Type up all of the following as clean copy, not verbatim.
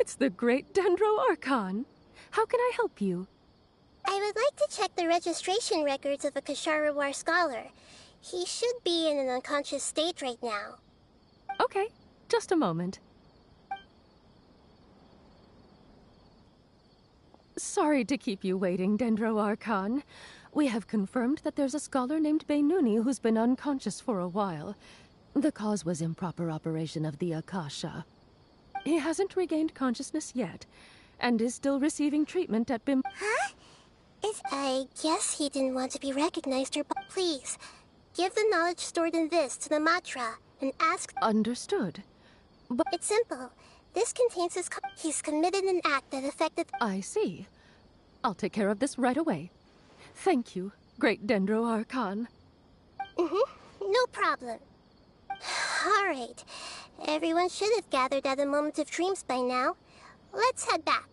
It's the great Dendro Archon. How can I help you? I would like to check the registration records of a Kasharawar scholar. He should be in an unconscious state right now. Okay, just a moment. Sorry to keep you waiting, Dendro Archon. We have confirmed that there's a scholar named Beinuni who's been unconscious for a while. The cause was improper operation of the Akasha. He hasn't regained consciousness yet, and is still receiving treatment at Bim— Huh? I guess he didn't want to be recognized or— Please, give the knowledge stored in this to the Matra and ask— Understood. But It's simple. This contains he's committed an act that affected— I see. I'll take care of this right away. Thank you, great Dendro Archon. No problem. Alright. Everyone should have gathered at a moment of dreams by now. Let's head back.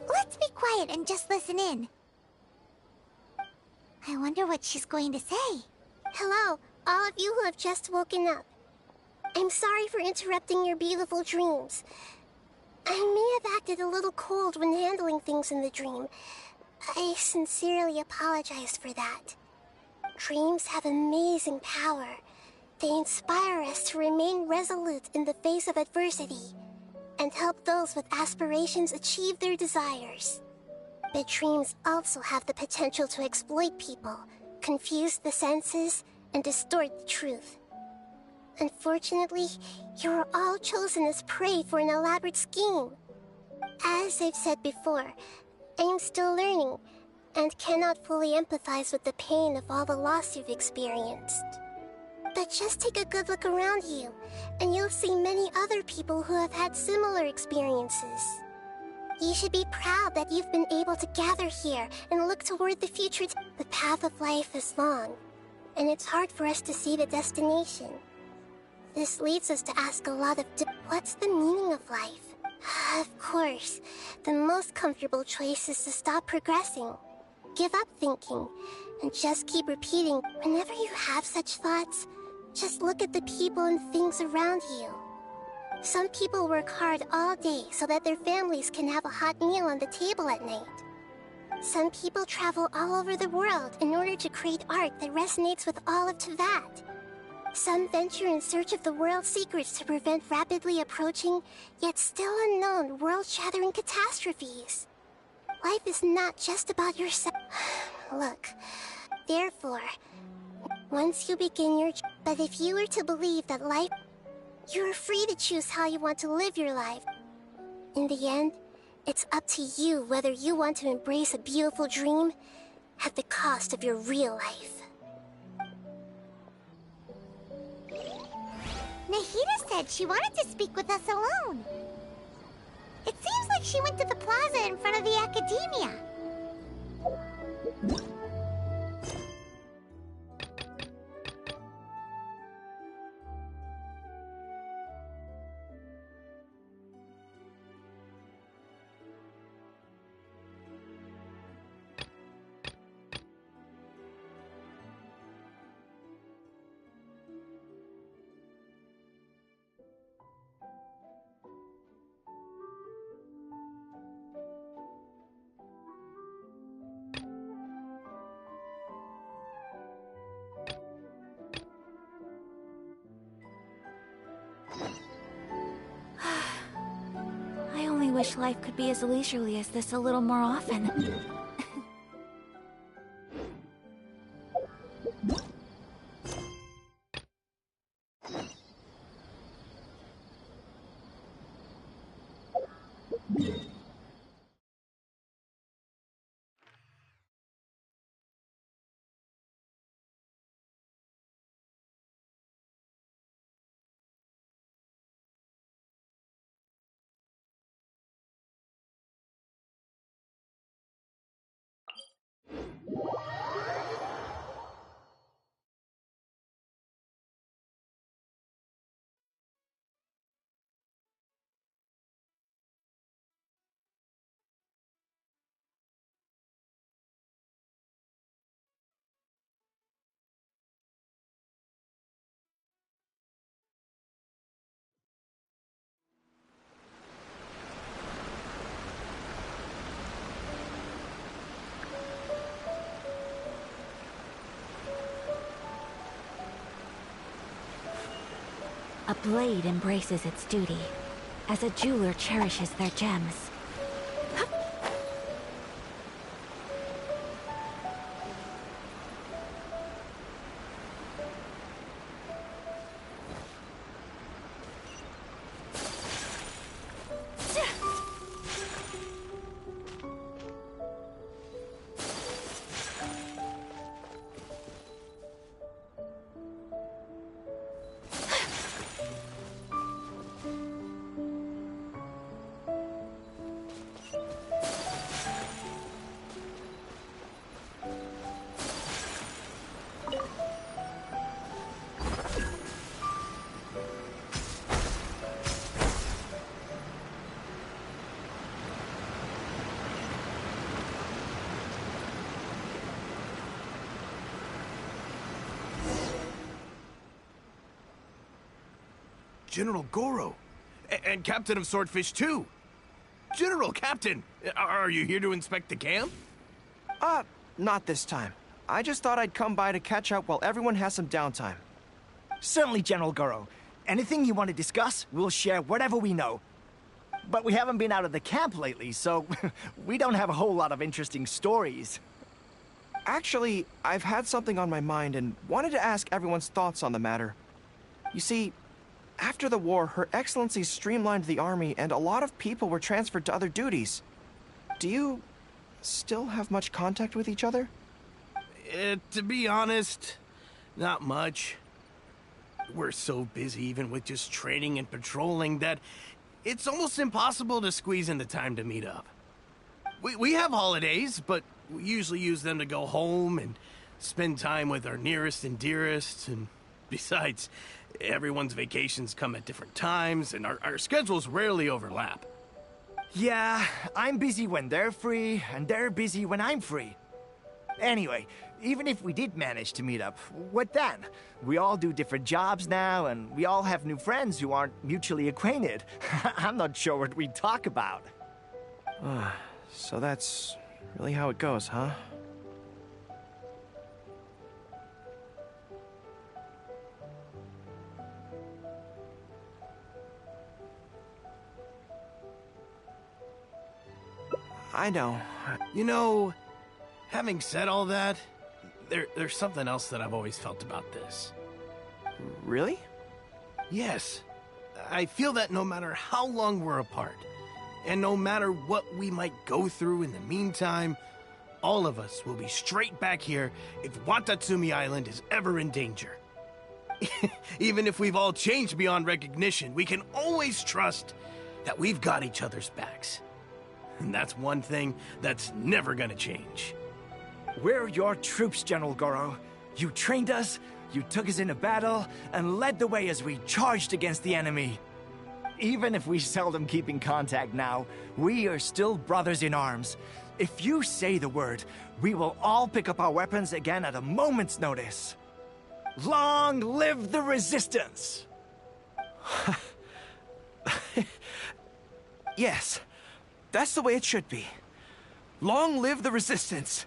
Let's be quiet and just listen in. I wonder what she's going to say. Hello, all of you who have just woken up. I'm sorry for interrupting your beautiful dreams. I may have acted a little cold when handling things in the dream. I sincerely apologize for that. Dreams have amazing power. They inspire us to remain resolute in the face of adversity and help those with aspirations achieve their desires. But dreams also have the potential to exploit people, confuse the senses, and distort the truth. Unfortunately, you were all chosen as prey for an elaborate scheme. As I've said before, I am still learning, and cannot fully empathize with the pain of all the loss you've experienced. But just take a good look around you, and you'll see many other people who have had similar experiences. You should be proud that you've been able to gather here and look toward the future. The path of life is long, and it's hard for us to see the destination. This leads us to ask a lot of what's the meaning of life? Of course, the most comfortable choice is to stop progressing. Give up thinking, and just keep repeating. Whenever you have such thoughts, just look at the people and things around you. Some people work hard all day so that their families can have a hot meal on the table at night. Some people travel all over the world in order to create art that resonates with all of Teyvat. Some venture in search of the world's secrets to prevent rapidly approaching, yet still unknown, world-shattering catastrophes. Life is not just about yourself. Look, therefore, once you begin your but if you were to believe that life, you are free to choose how you want to live your life. In the end, it's up to you whether you want to embrace a beautiful dream at the cost of your real life. Nahida said she wanted to speak with us alone. It seems like she went to the plaza in front of the academia. I only wish life could be as leisurely as this a little more often. A blade embraces its duty, as a jeweler cherishes their gems. General Goro, and Captain of Swordfish too. General Captain, are you here to inspect the camp? Not this time. I just thought I'd come by to catch up while everyone has some downtime. Certainly, General Goro. Anything you want to discuss, we'll share whatever we know. But we haven't been out of the camp lately, so we don't have a whole lot of interesting stories. Actually, I've had something on my mind and wanted to ask everyone's thoughts on the matter. You see, after the war, Her Excellency streamlined the army and a lot of people were transferred to other duties. Do you still have much contact with each other? To be honest, not much. We're so busy even with just training and patrolling that it's almost impossible to squeeze in the time to meet up. We have holidays, but we usually use them to go home and spend time with our nearest and dearest, and besides, everyone's vacations come at different times, and our schedules rarely overlap. Yeah, I'm busy when they're free, and they're busy when I'm free. Anyway, even if we did manage to meet up, what then? We all do different jobs now, and we all have new friends who aren't mutually acquainted. I'm not sure what we'd talk about. So that's really how it goes, huh? I know. You know, having said all that, there's something else that I've always felt about this. Really? Yes. I feel that no matter how long we're apart, and no matter what we might go through in the meantime, all of us will be straight back here if Watatsumi Island is ever in danger. Even if we've all changed beyond recognition, we can always trust that we've got each other's backs. And that's one thing that's never gonna change. We're your troops, General Goro. You trained us, you took us into battle, and led the way as we charged against the enemy. Even if we seldom keep in contact now, we are still brothers in arms. If you say the word, we will all pick up our weapons again at a moment's notice. Long live the Resistance! Yes, that's the way it should be. Long live the Resistance!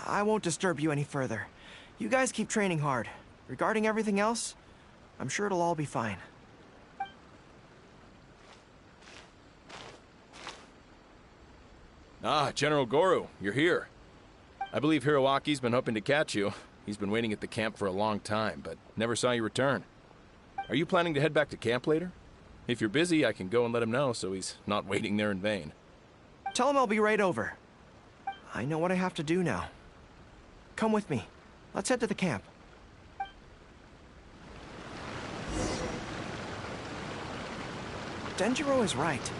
I won't disturb you any further. You guys keep training hard. Regarding everything else, I'm sure it'll all be fine. Ah, General Goro, you're here. I believe Hiroaki's been hoping to catch you. He's been waiting at the camp for a long time, but never saw you return. Are you planning to head back to camp later? If you're busy, I can go and let him know so he's not waiting there in vain. Tell him I'll be right over. I know what I have to do now. Come with me. Let's head to the camp. Denjiro is right.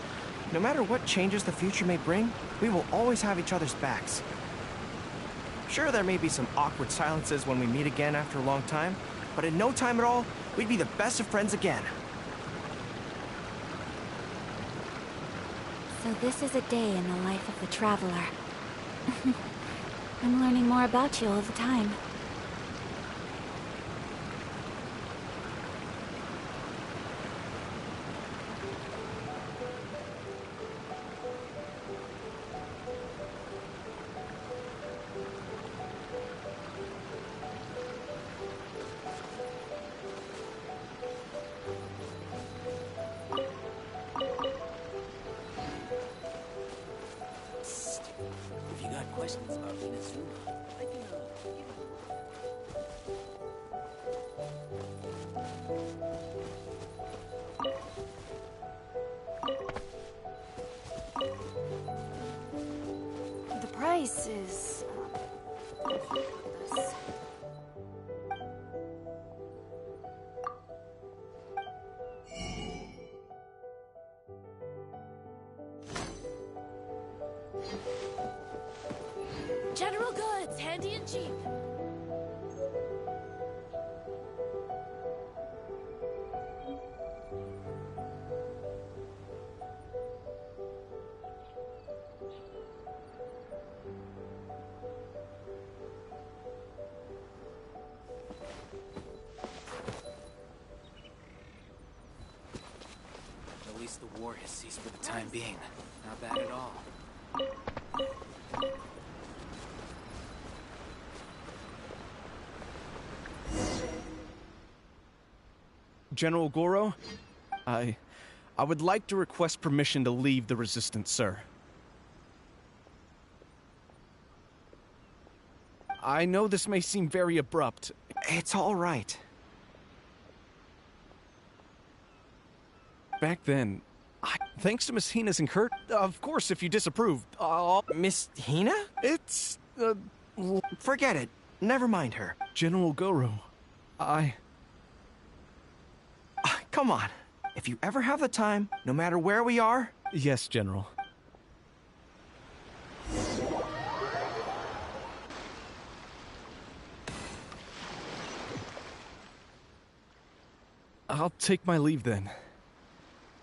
No matter what changes the future may bring, we will always have each other's backs. Sure, there may be some awkward silences when we meet again after a long time, but in no time at all, we'd be the best of friends again. So this is a day in the life of the traveler. I'm learning more about you all the time. The price is... ridiculous. General goods, handy and cheap. At least the war has ceased for the time being. Not bad at all. General Goro, I would like to request permission to leave the Resistance, sir. I know this may seem very abrupt. It's all right. Back then, thanks to Miss Hina's and Kurt, of course, if you disapprove, Miss Hina? It's, Forget it. Never mind her. General Goro, Come on. If you ever have the time, no matter where we are... Yes, General. I'll take my leave then.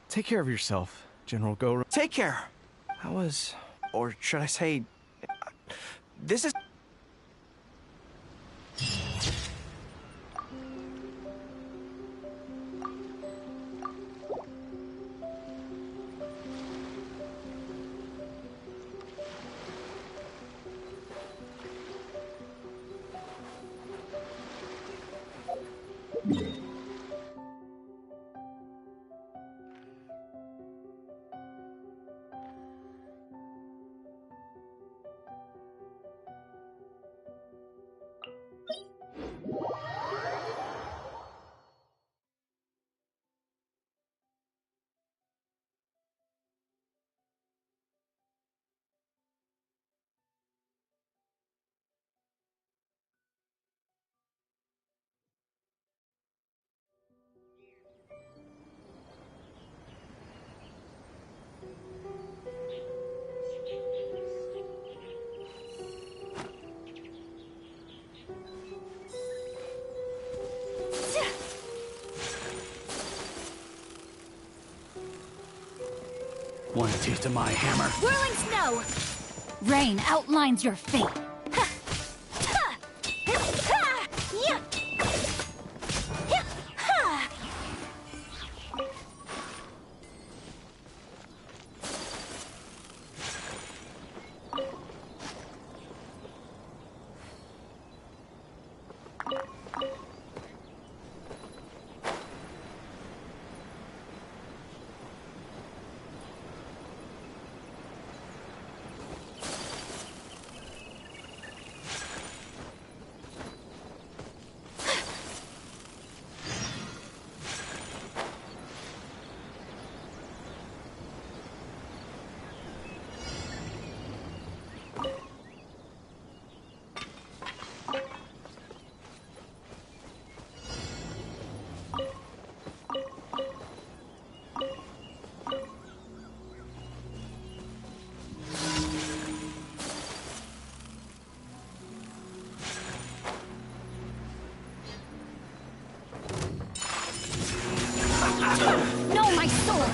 Take care of yourself, General Goro. Take care. That was... Or should I say... This is... Want a taste of my hammer? Whirling snow! Rain outlines your fate. No, my sword!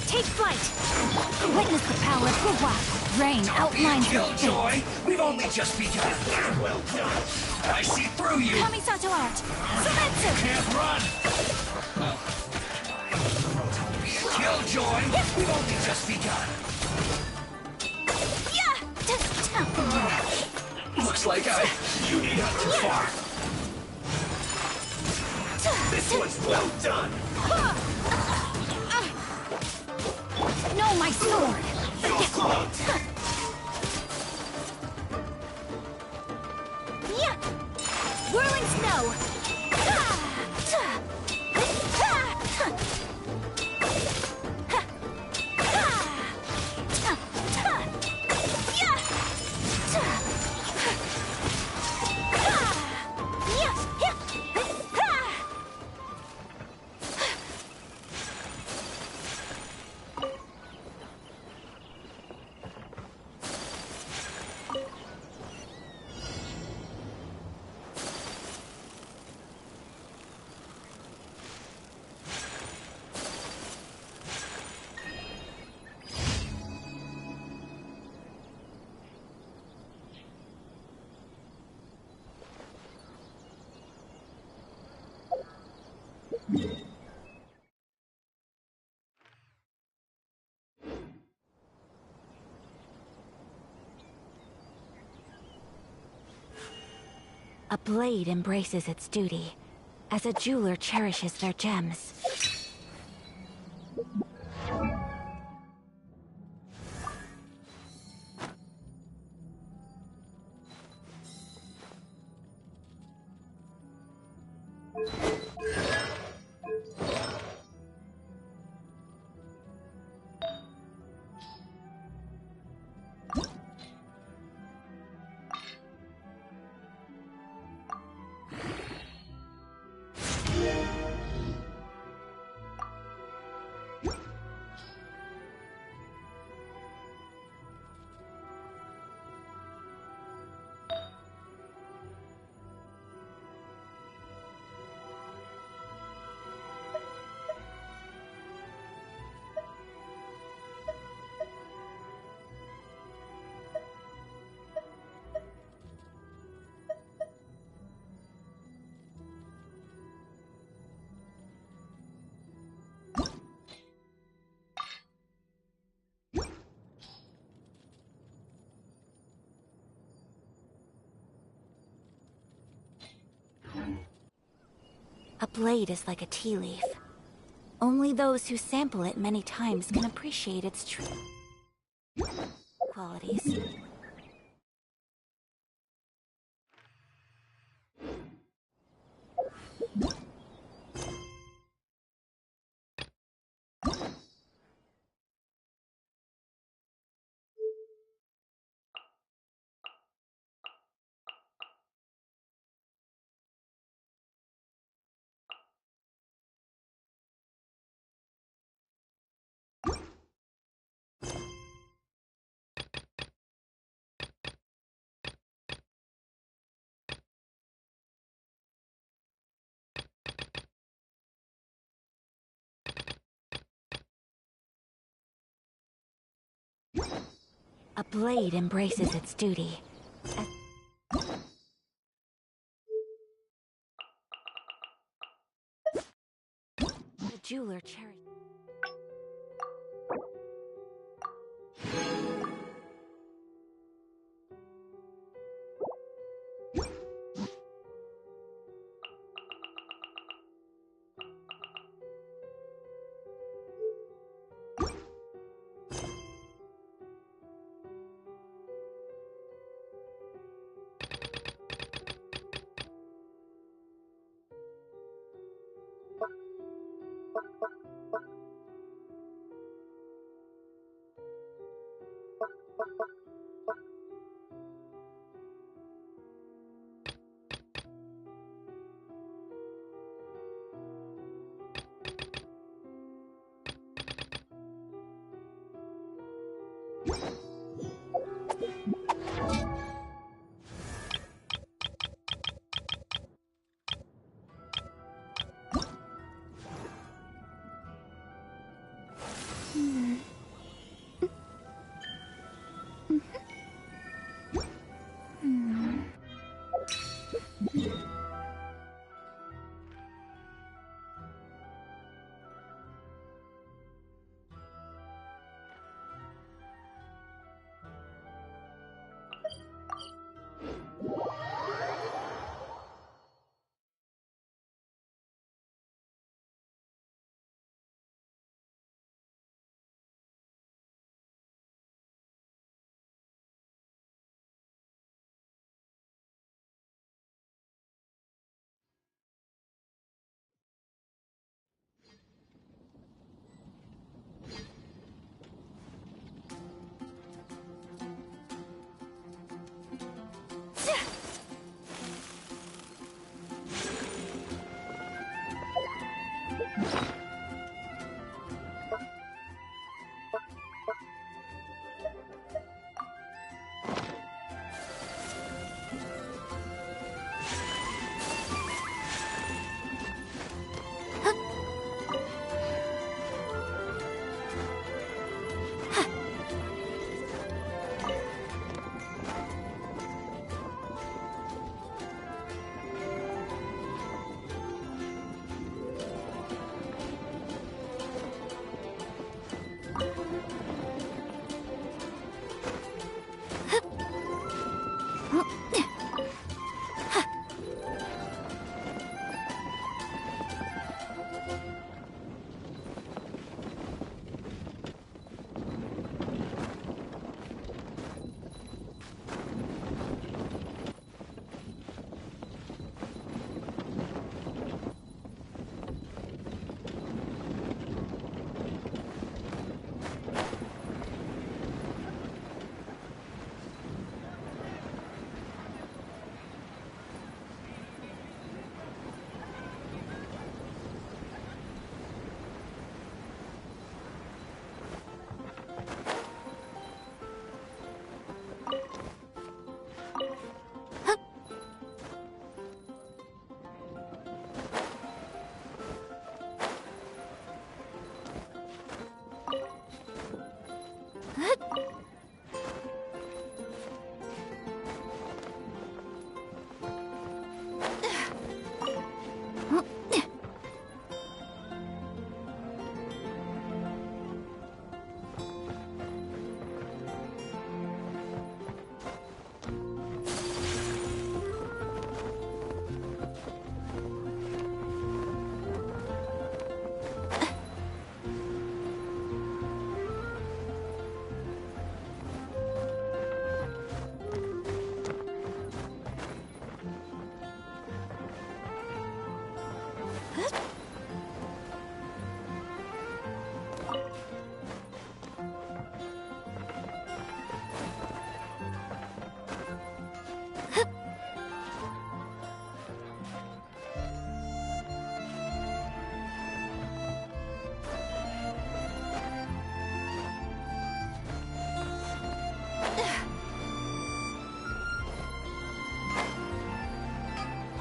Take flight! Witness the power of Gua. Rain outlines your fate. Killjoy, we've only just begun. Well done. I see through you. Kamisato art! Sumetsu! Can't run. Killjoy, we've only just begun. Looks like you need up too far. This one's well done. No, my sword! You're cloaked. Yeah! Whirling snow! A blade embraces its duty, as a jeweler cherishes their gems. A blade is like a tea leaf. Only those who sample it many times can appreciate its true qualities. A blade embraces its duty. The jeweler cherishes.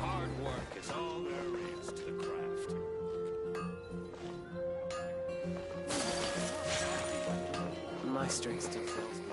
Hard work is all there is to the craft. My strength still fails me.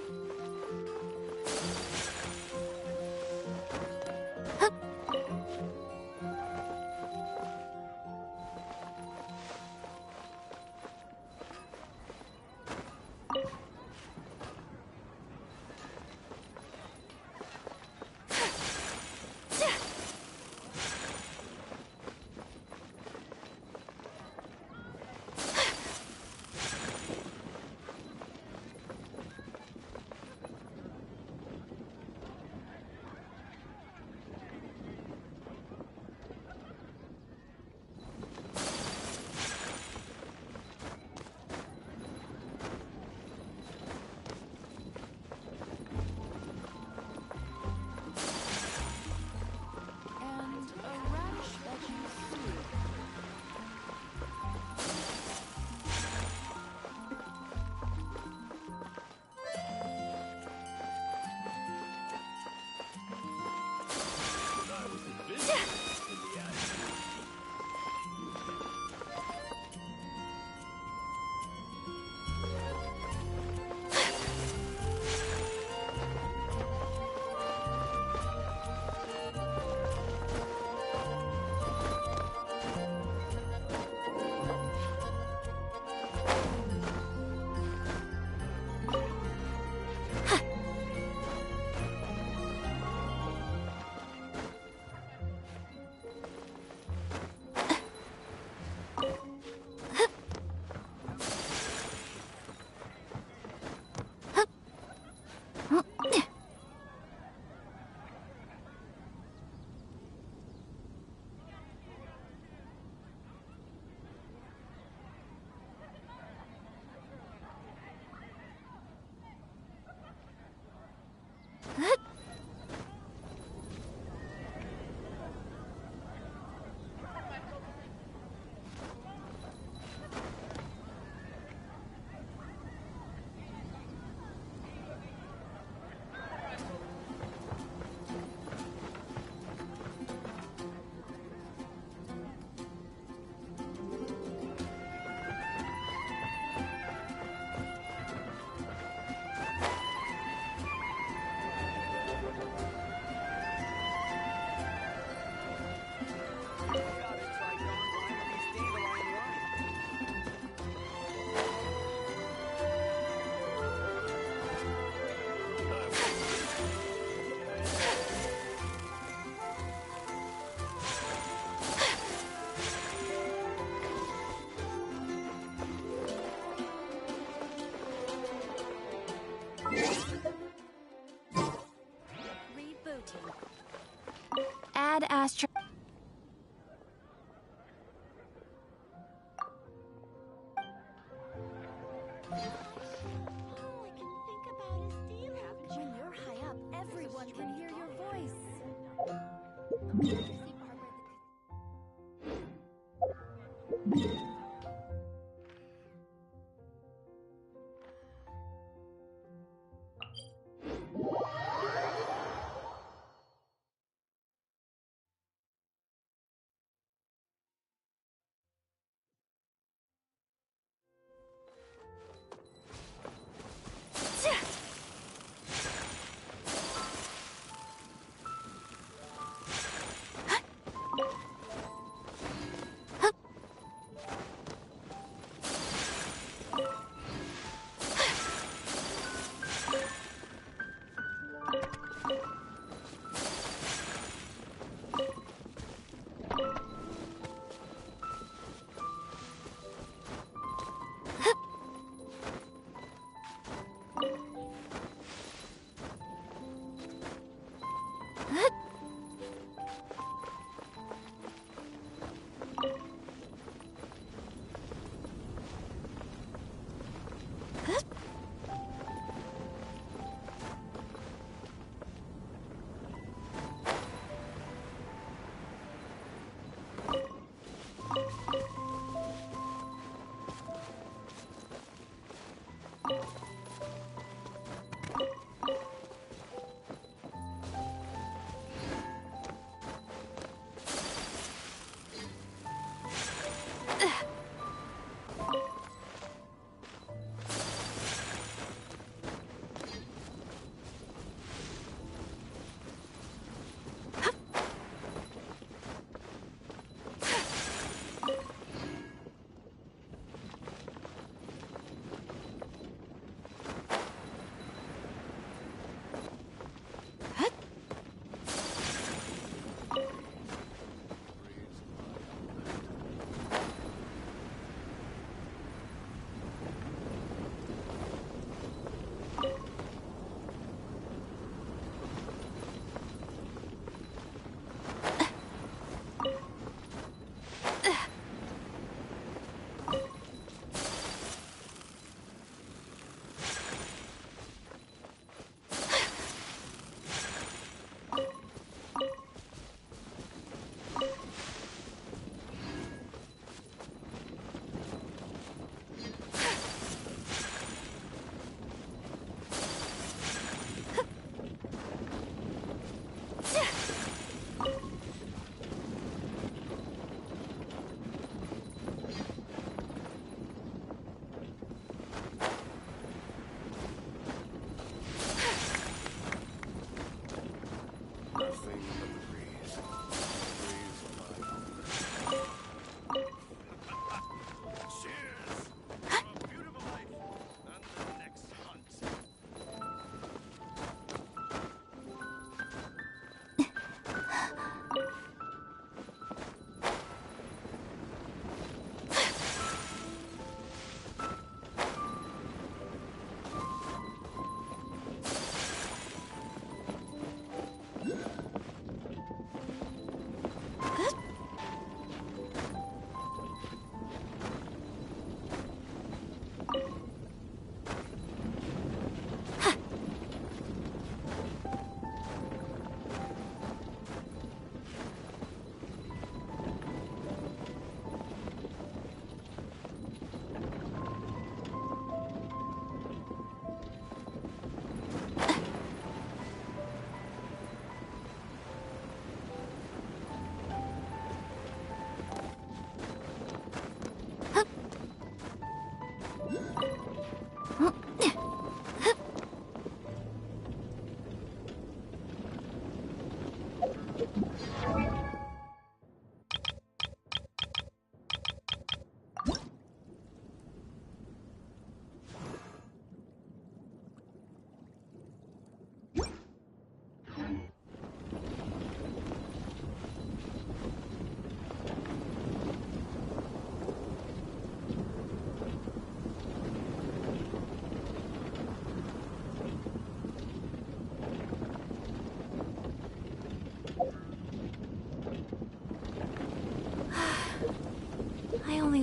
Add Astra. When you're high up, everyone can hear your voice.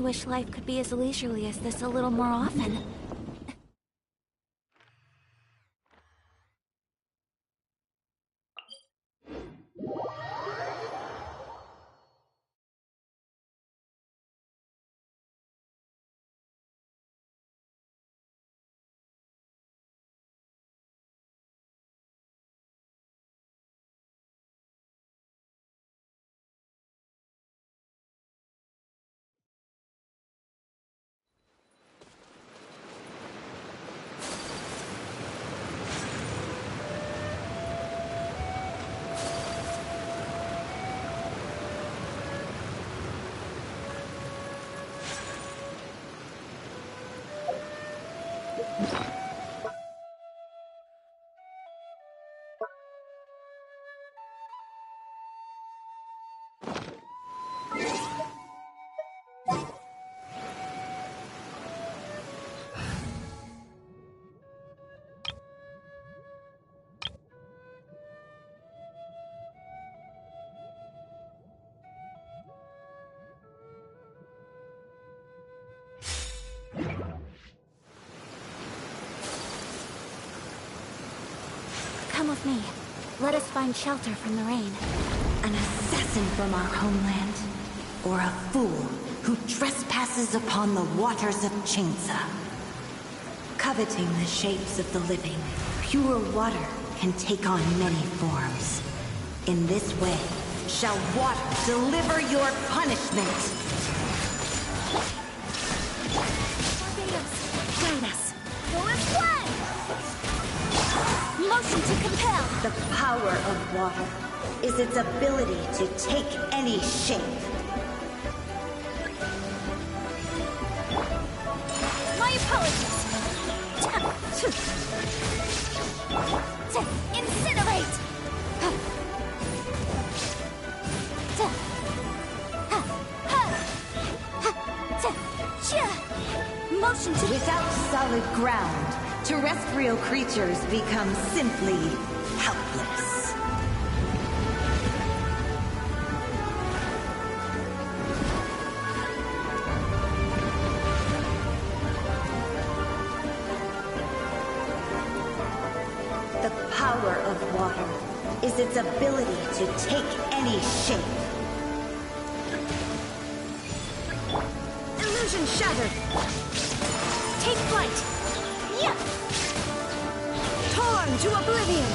wish life could be as leisurely as this a little more often. Come with me. Let us find shelter from the rain. An assassin from our homeland, or a fool who trespasses upon the waters of Chainsa. Coveting the shapes of the living, pure water can take on many forms. In this way, shall water deliver your punishment. Guide us. Go as planned! Motion to compel! The power of water is its ability to take any shape. My apologies! Incinerate! Motion to... Without solid ground, terrestrial creatures become simply helpless. The power of water is its ability to take any shape. Illusion shattered! Take flight! Yeah! Torn to oblivion!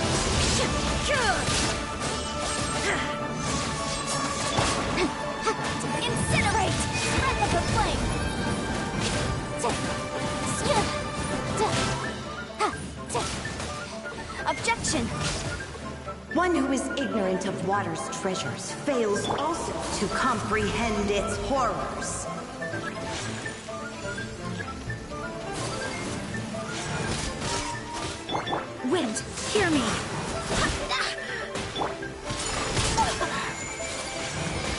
Incinerate! Breath of the flame! Objection! One who is ignorant of water's treasures fails also to comprehend its horrors. Wind, hear me!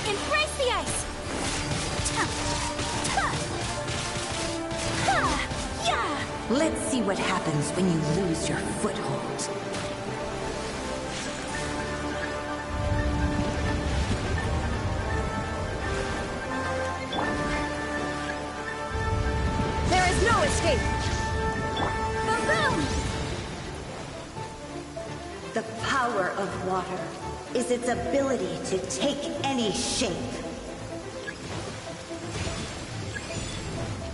Embrace the ice! Let's see what happens when you lose your foothold. There is no escape! Boom! The power of water is its ability to take any shape.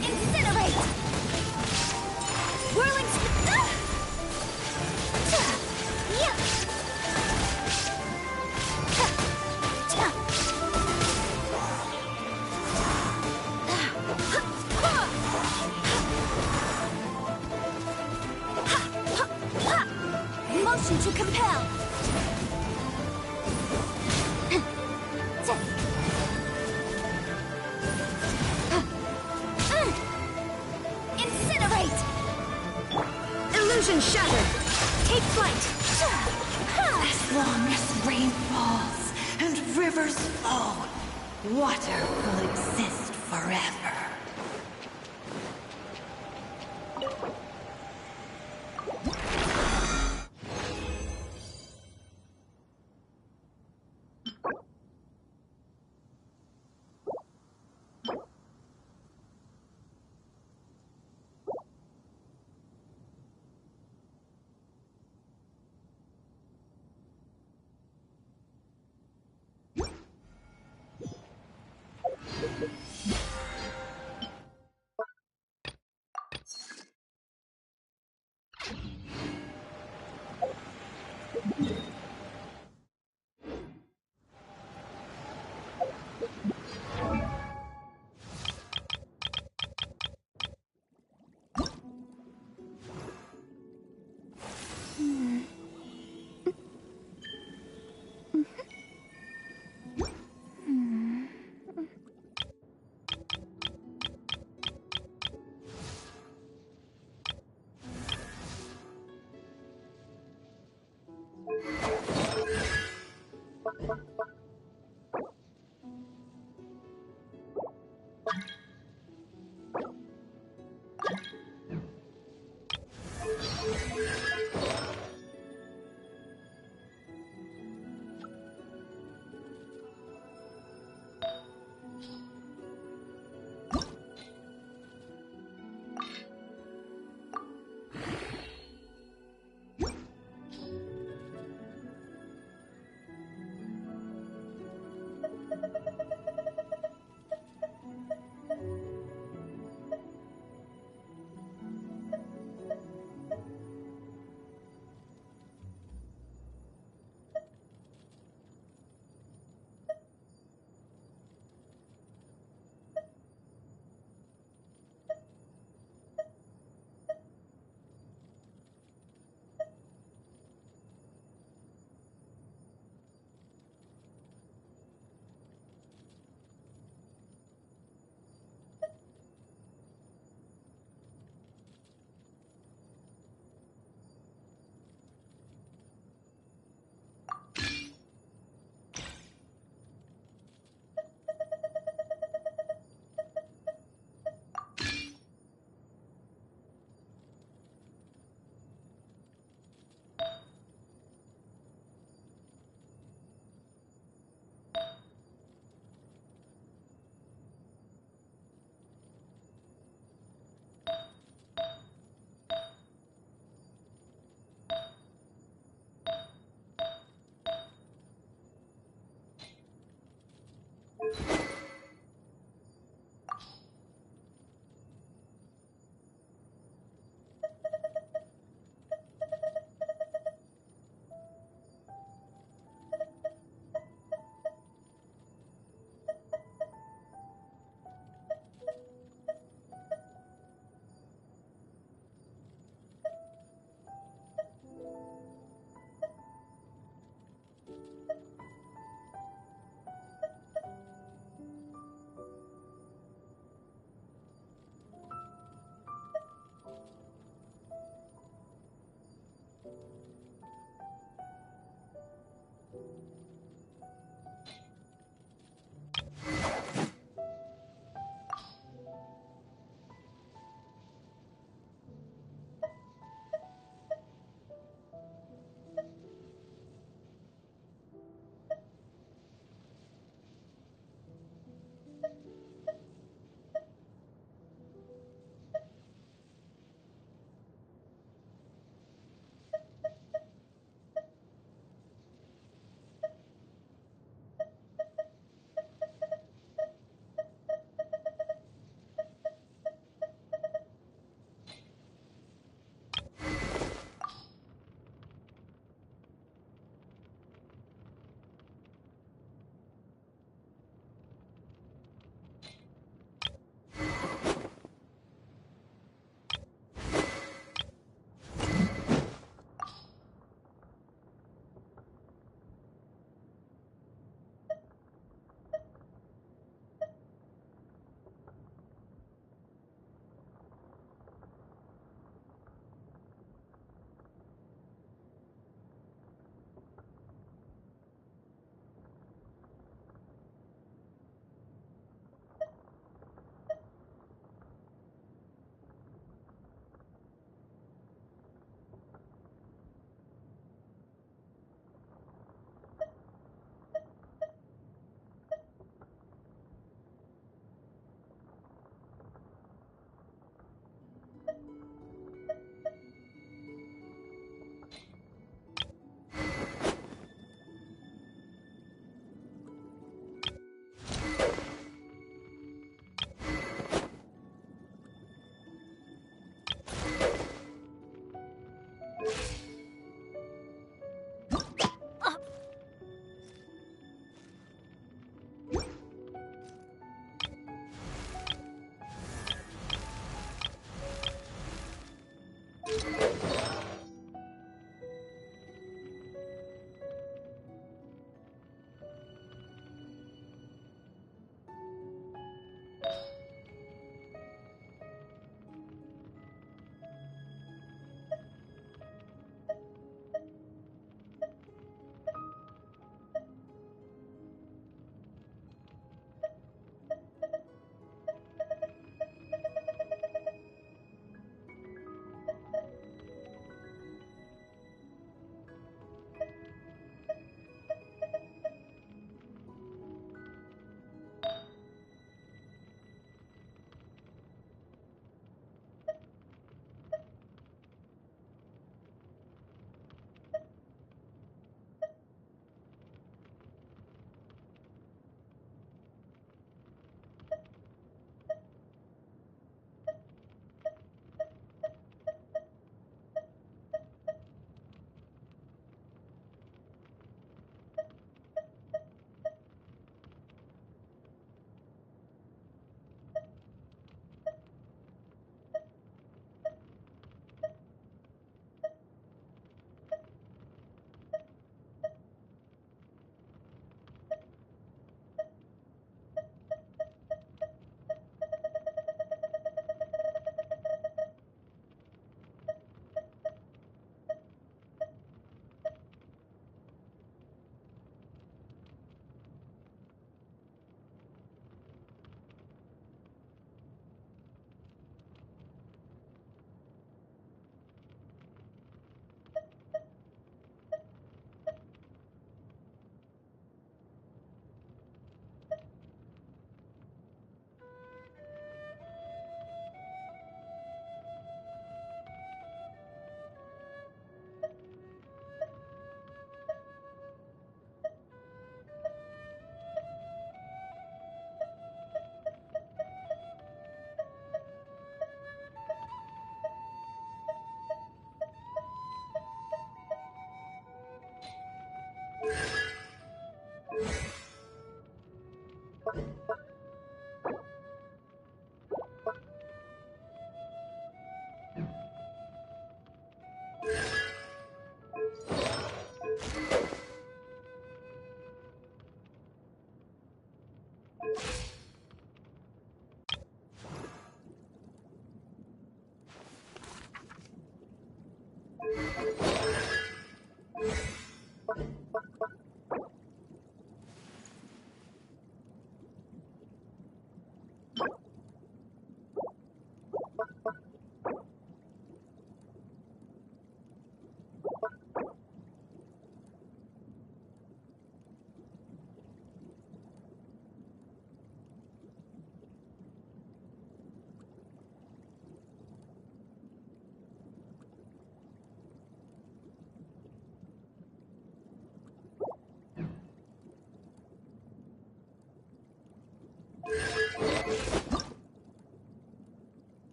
Incinerate! Whirling motion to compel! Incinerate! Illusion shattered! Take flight! As long as rain falls and rivers flow, water will exist forever.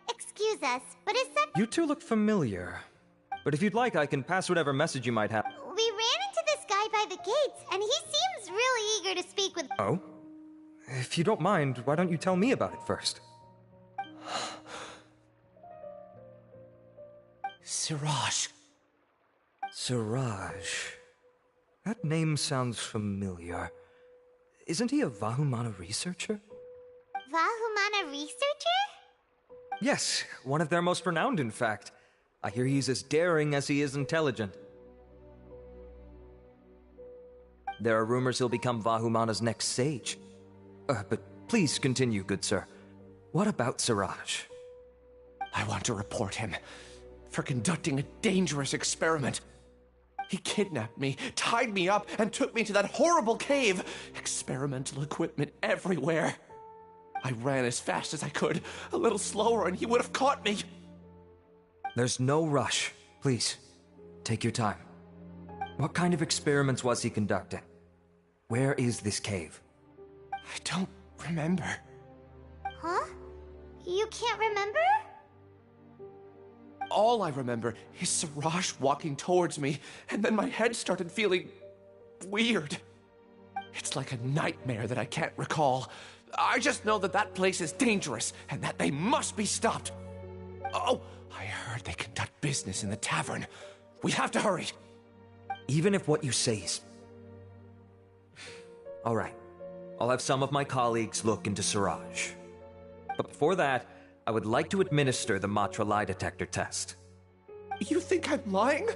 Excuse us, but is that— You two look familiar. But if you'd like, I can pass whatever message you might have. We ran into this guy by the gates, and he seems really eager to speak with— Oh? If you don't mind, why don't you tell me about it first? Siraj. Siraj. That name sounds familiar. Isn't he a Vahumana researcher? Vahumana researcher? Yes, one of their most renowned, in fact. I hear he's as daring as he is intelligent. There are rumors he'll become Vahumana's next sage. But please continue, good sir. What about Siraj? I want to report him for conducting a dangerous experiment. He kidnapped me, tied me up, and took me to that horrible cave. Experimental equipment everywhere. I ran as fast as I could, a little slower, and he would have caught me. There's no rush. Please, take your time. What kind of experiments was he conducting? Where is this cave? I don't remember. Huh? You can't remember? All I remember is Siraj walking towards me, and then my head started feeling weird. It's like a nightmare that I can't recall. I just know that that place is dangerous, and that they must be stopped. Oh, I heard they conduct business in the tavern. We have to hurry. Even if what you say is... All right. I'll have some of my colleagues look into Siraj. But before that, I would like to administer the Matra lie detector test. You think I'm lying?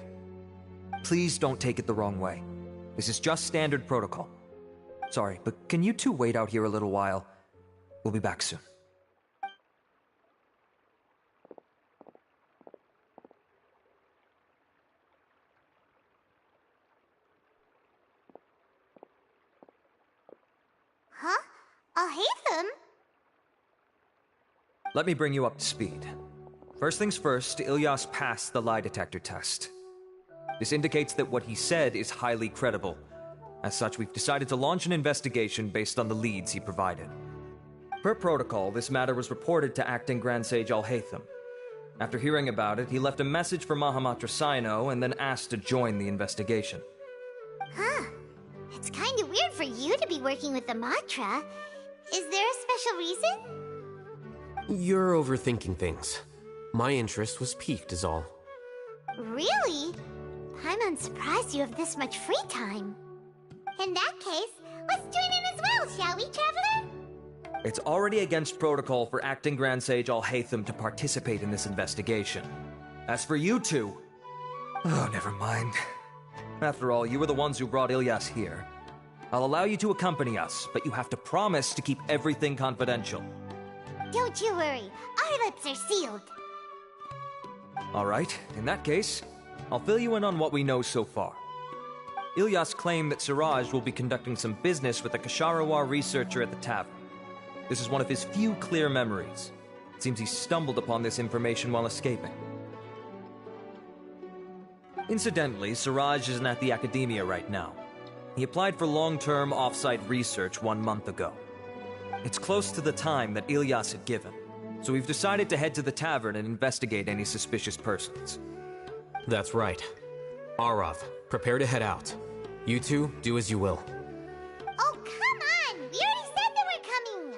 Please don't take it the wrong way. This is just standard protocol. Sorry, but can you two wait out here a little while? We'll be back soon. Huh? I'll hate them. Let me bring you up to speed. First things first, Ilyas passed the lie detector test. This indicates that what he said is highly credible. As such, we've decided to launch an investigation based on the leads he provided. Per protocol, this matter was reported to Acting Grand Sage Al-Haytham. After hearing about it, he left a message for Mahamatra Sino and then asked to join the investigation. Huh. It's kind of weird for you to be working with the Matra. Is there a special reason? You're overthinking things. My interest was piqued is all. Really? I'm unsurprised you have this much free time. In that case, let's join in as well, shall we, Traveler? It's already against protocol for Acting Grand Sage Al-Haytham to participate in this investigation. As for you two... Oh, never mind. After all, you were the ones who brought Ilyas here. I'll allow you to accompany us, but you have to promise to keep everything confidential. Don't you worry. Our lips are sealed. All right, in that case, I'll fill you in on what we know so far. Ilyas claimed that Siraj will be conducting some business with a Kasharawar researcher at the tavern. This is one of his few clear memories. It seems he stumbled upon this information while escaping. Incidentally, Siraj isn't at the academia right now. He applied for long-term off-site research 1 month ago. It's close to the time that Ilyas had given, so we've decided to head to the tavern and investigate any suspicious persons. That's right. Arav, prepare to head out. You two, do as you will. Oh, come on! We already said that we're coming!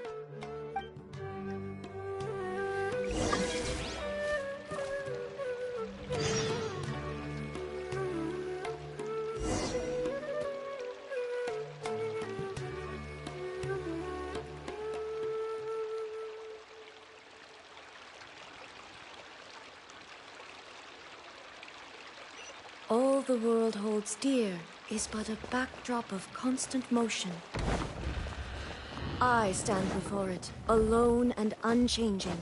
All the world holds dear is but a backdrop of constant motion. I stand before it, alone and unchanging.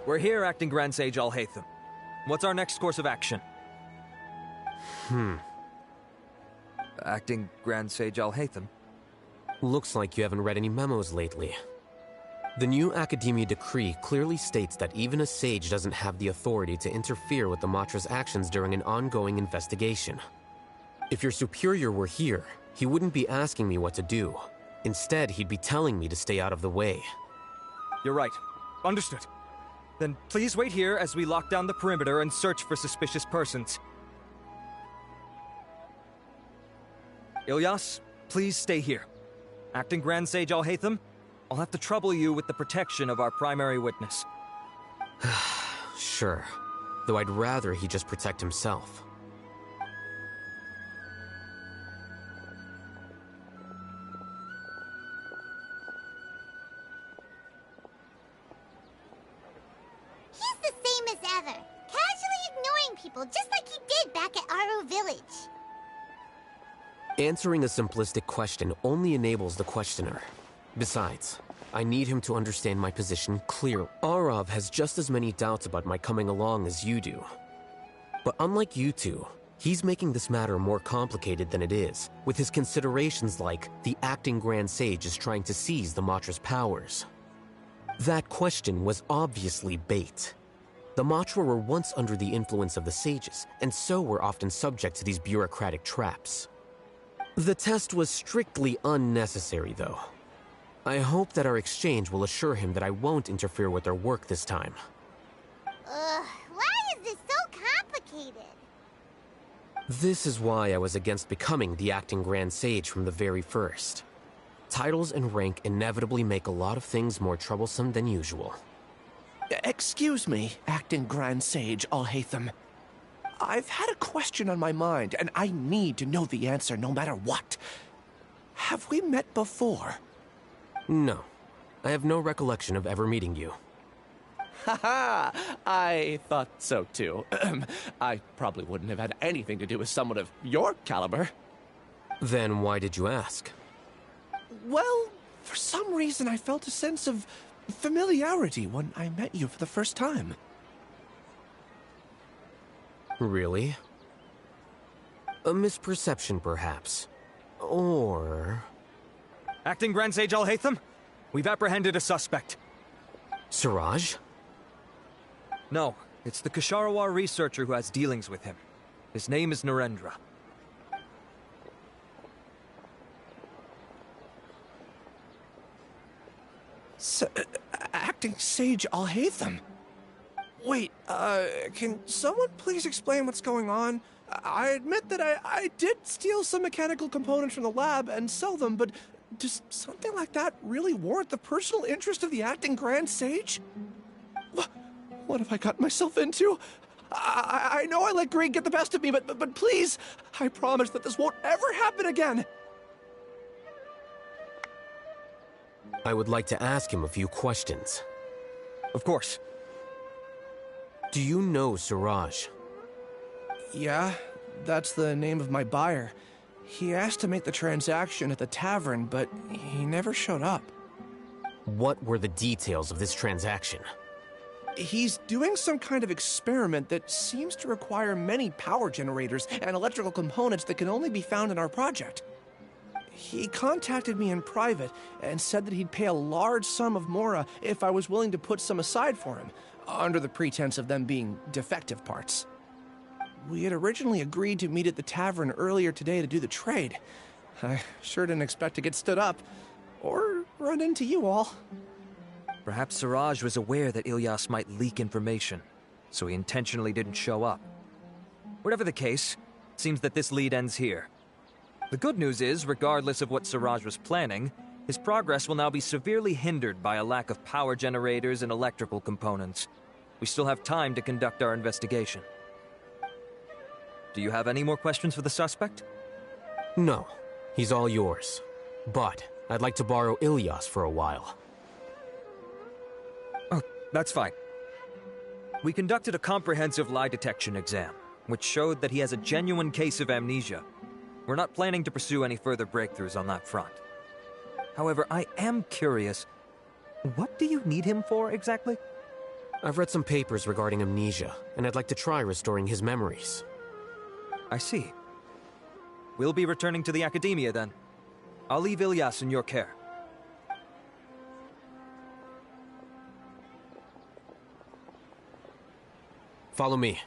We're here, Acting Grand Sage Alhaitham. What's our next course of action? Acting Grand Sage Alhaitham? Looks like you haven't read any memos lately. The new Academia decree clearly states that even a sage doesn't have the authority to interfere with the Matra's actions during an ongoing investigation. If your superior were here, he wouldn't be asking me what to do. Instead, he'd be telling me to stay out of the way. You're right. Understood. Then please wait here as we lock down the perimeter and search for suspicious persons. Ilyas, please stay here. Acting Grand Sage Alhaitham, I'll have to trouble you with the protection of our primary witness. Sure. Though I'd rather he just protect himself. He's the same as ever, casually ignoring people just like he did back at Aro Village. Answering a simplistic question only enables the questioner. Besides, I need him to understand my position clearly. Arav has just as many doubts about my coming along as you do. But unlike you two, he's making this matter more complicated than it is, with his considerations like the acting Grand Sage is trying to seize the Matra's powers. That question was obviously bait. The Matra were once under the influence of the sages, and so were often subject to these bureaucratic traps. The test was strictly unnecessary, though. I hope that our exchange will assure him that I won't interfere with their work this time. Why is this so complicated? This is why I was against becoming the acting Grand Sage from the very first. Titles and rank inevitably make a lot of things more troublesome than usual. Excuse me, acting Grand Sage Alhaitham. I've had a question on my mind, and I need to know the answer no matter what. Have we met before? No. I have no recollection of ever meeting you. Haha! I thought so too. I probably wouldn't have had anything to do with someone of your caliber. Then why did you ask? Well, for some reason I felt a sense of familiarity when I met you for the first time. Really? A misperception, perhaps. Or... Acting Grand Sage Alhaitham, we've apprehended a suspect. Siraj? No, it's the Kasharawar researcher who has dealings with him. His name is Narendra. Acting Sage Alhaitham? Wait, can someone please explain what's going on? I admit that I did steal some mechanical components from the lab and sell them, but does something like that really warrant the personal interest of the acting Grand Sage? What have I gotten myself into? I know I let greed get the best of me, but please, I promise that this won't ever happen again. I would like to ask him a few questions. Of course. Do you know Suraj? Yeah, that's the name of my buyer. He asked to make the transaction at the tavern, but he never showed up. What were the details of this transaction? He's doing some kind of experiment that seems to require many power generators and electrical components that can only be found in our project. He contacted me in private and said that he'd pay a large sum of Mora if I was willing to put some aside for him, under the pretense of them being defective parts. We had originally agreed to meet at the tavern earlier today to do the trade. I sure didn't expect to get stood up, or run into you all. Perhaps Suraj was aware that Ilyas might leak information, so he intentionally didn't show up. Whatever the case, it seems that this lead ends here. The good news is, regardless of what Suraj was planning, his progress will now be severely hindered by a lack of power generators and electrical components. We still have time to conduct our investigation. Do you have any more questions for the suspect? No, he's all yours. But I'd like to borrow Ilyas for a while. Oh, that's fine. We conducted a comprehensive lie detection exam, which showed that he has a genuine case of amnesia. We're not planning to pursue any further breakthroughs on that front. However, I am curious, what do you need him for exactly? I've read some papers regarding amnesia, and I'd like to try restoring his memories. I see. We'll be returning to the Academia then. I'll leave Ilyas in your care. Follow me.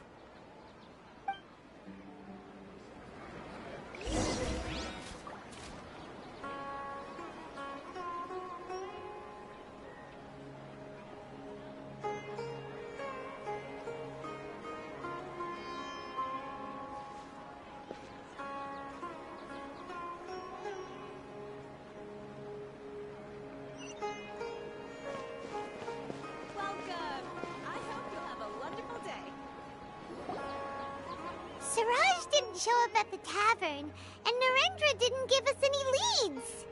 Suraj didn't show up at the tavern, and Narendra didn't give us any leads.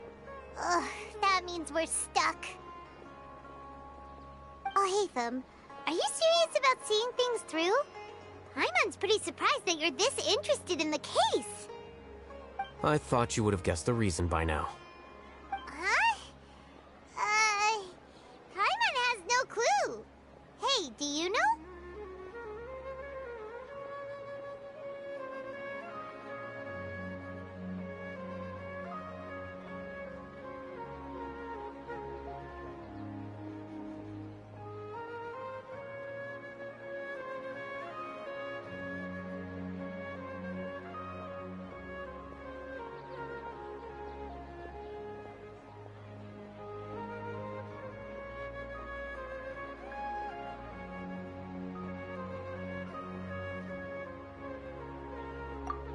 Ugh, that means we're stuck. Oh, Hatham, are you serious about seeing things through? Paimon's pretty surprised that you're this interested in the case. I thought you would have guessed the reason by now. Huh? Paimon has no clue. Hey, do you know?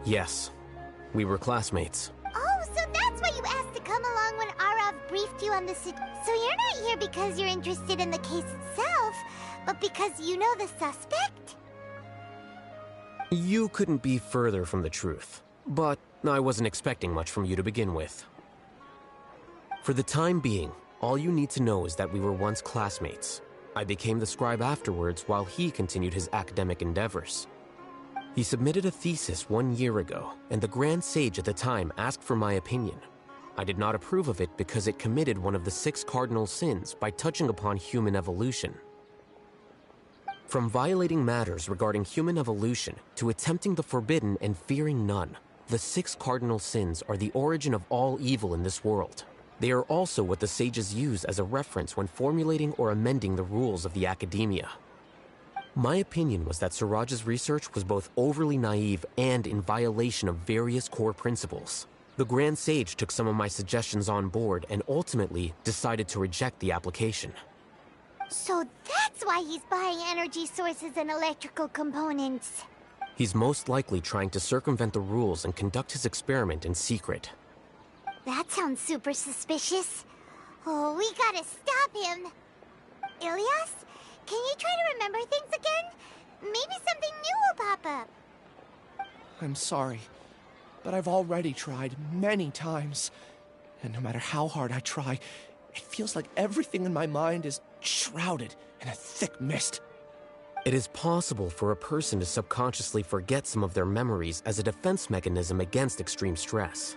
Yes, we were classmates. Oh, so that's why you asked to come along when Arav briefed you on the So you're not here because you're interested in the case itself, but because you know the suspect? You couldn't be further from the truth, but I wasn't expecting much from you to begin with. For the time being, all you need to know is that we were once classmates. I became the scribe afterwards while he continued his academic endeavors. He submitted a thesis 1 year ago, and the Grand Sage at the time asked for my opinion. I did not approve of it because it committed one of the 6 cardinal sins by touching upon human evolution. From violating matters regarding human evolution to attempting the forbidden and fearing none, the 6 cardinal sins are the origin of all evil in this world. They are also what the sages use as a reference when formulating or amending the rules of the Academia. My opinion was that Suraj's research was both overly naive and in violation of various core principles. The Grand Sage took some of my suggestions on board and ultimately decided to reject the application. So that's why he's buying energy sources and electrical components. He's most likely trying to circumvent the rules and conduct his experiment in secret. That sounds super suspicious. Oh, we gotta stop him. Ilyas, can you try to remember things again? maybe something new will pop up. I'm sorry, but I've already tried many times. And no matter how hard I try, it feels like everything in my mind is shrouded in a thick mist. It is possible for a person to subconsciously forget some of their memories as a defense mechanism against extreme stress.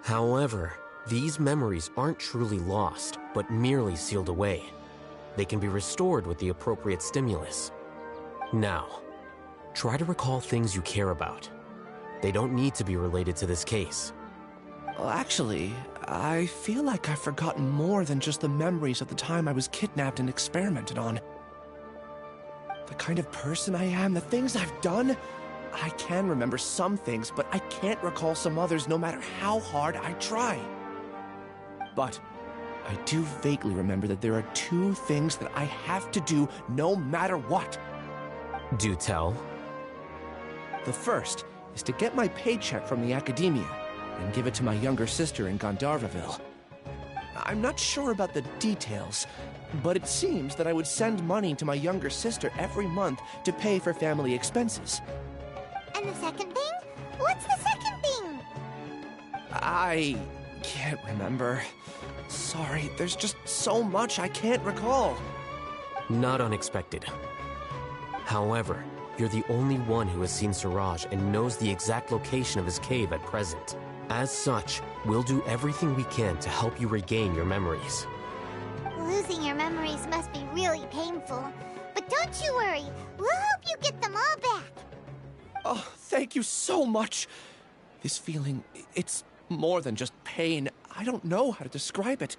However, these memories aren't truly lost, but merely sealed away. They can be restored with the appropriate stimulus. Now, try to recall things you care about. They don't need to be related to this case. Well, actually, I feel like I've forgotten more than just the memories of the time I was kidnapped and experimented on. The kind of person I am, the things I've done, I can remember some things, but I can't recall some others no matter how hard I try. But I do vaguely remember that there are two things that I have to do no matter what. Do tell. The first is to get my paycheck from the academia and give it to my younger sister in Gandharvaville. I'm not sure about the details, but it seems that I would send money to my younger sister every month to pay for family expenses. And the second thing? What's the second thing? I can't remember. Sorry, there's just so much I can't recall. Not unexpected. However, you're the only one who has seen Suraj and knows the exact location of his cave at present. As such, we'll do everything we can to help you regain your memories. Losing your memories must be really painful. But don't you worry, we'll help you get them all back. Oh, thank you so much. This feeling, it's more than just pain. I don't know how to describe it.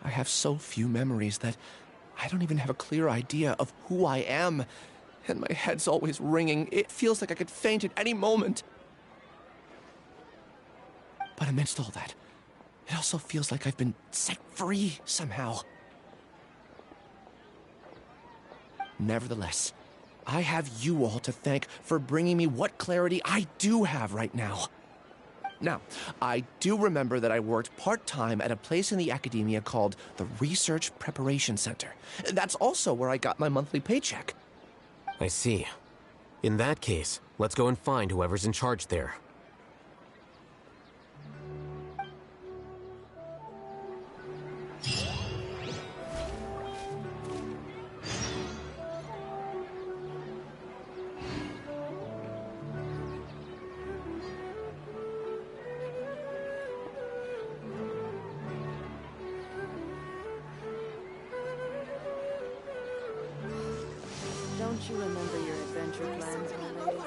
I have so few memories that I don't even have a clear idea of who I am. And my head's always ringing. It feels like I could faint at any moment. But amidst all that, it also feels like I've been set free somehow. Nevertheless, I have you all to thank for bringing me what clarity I do have right now. Now, I do remember that I worked part-time at a place in the academia called the Research Preparation Center. That's also where I got my monthly paycheck. I see. In that case, let's go and find whoever's in charge there. Don't you remember your adventure plans, my lady?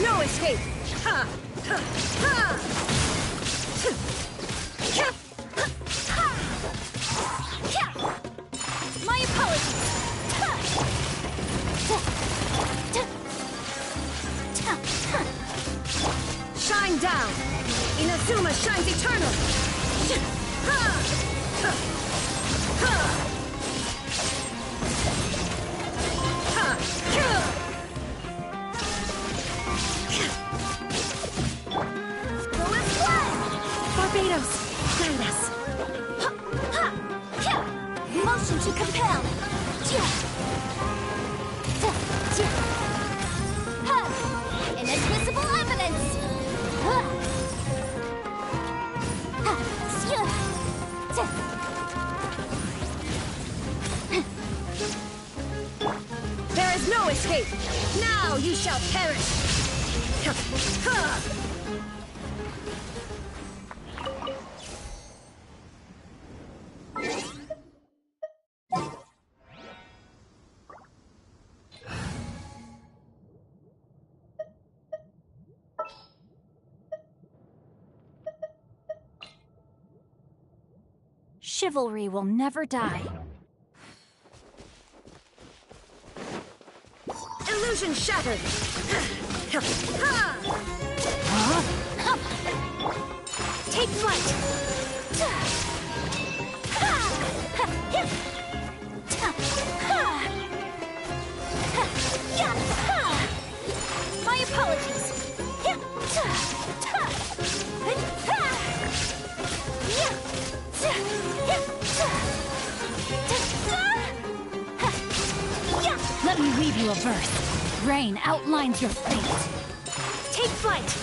No escape! Ha! Ha! Ha! My apologies! Shine down! Dharma shines eternal! Ha! Ha! Ha! Ha! Go with blood! Barbados, guide us! Ha! Ha! Ha! Motion to compel! Ja! Ta! Ja! Ha! Inadmissible evidence! Ha! Ha! Sya! Ta! There is no escape! Now you shall perish! Ha! Ha! Chivalry will never die. Illusion shattered! Take flight! My apologies! Let me read you a verse. Rain outlines your fate. Take flight!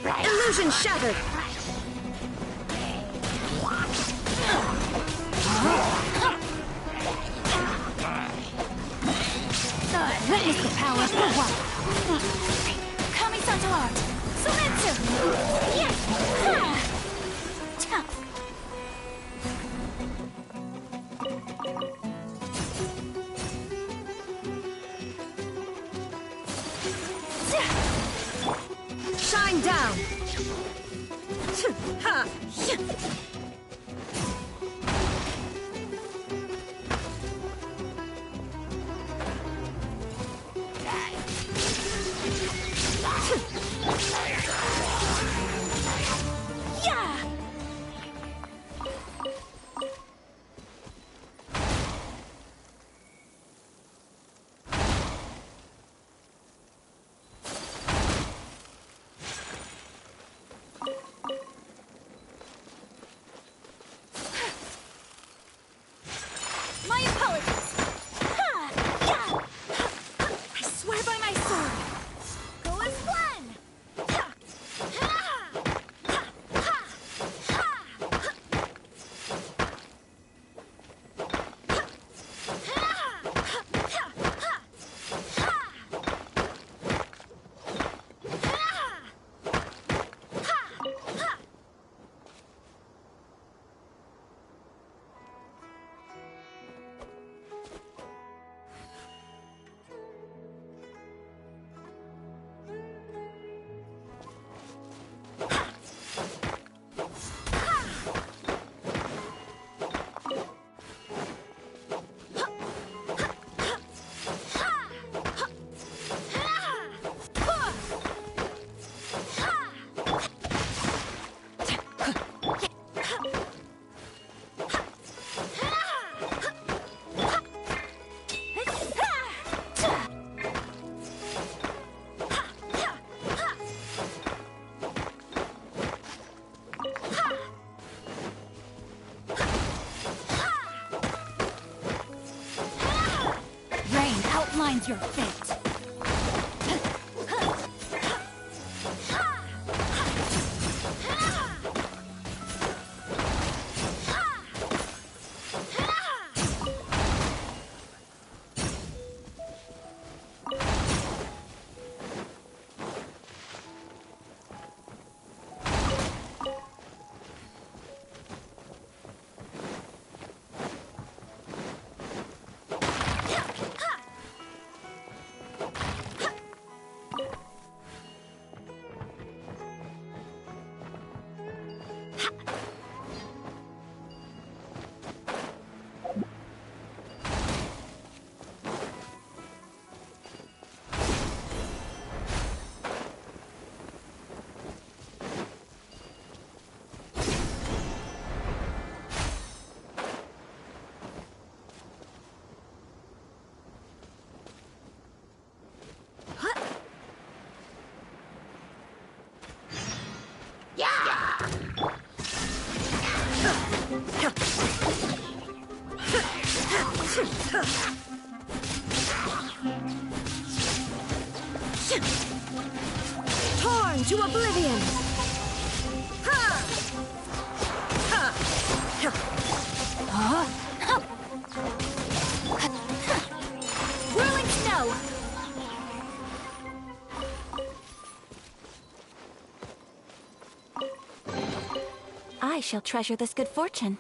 Illusion shattered! Witness the power of the one. Kami-santo art! Sumetsu! Yeah! Ha! Ta! Shine down! Ha! My apologies! Ha! Yeah! I swear by my sword! Go as one! is your fate. Torn to oblivion! Ha! Ha! Huh? Whirling snow! I shall treasure this good fortune.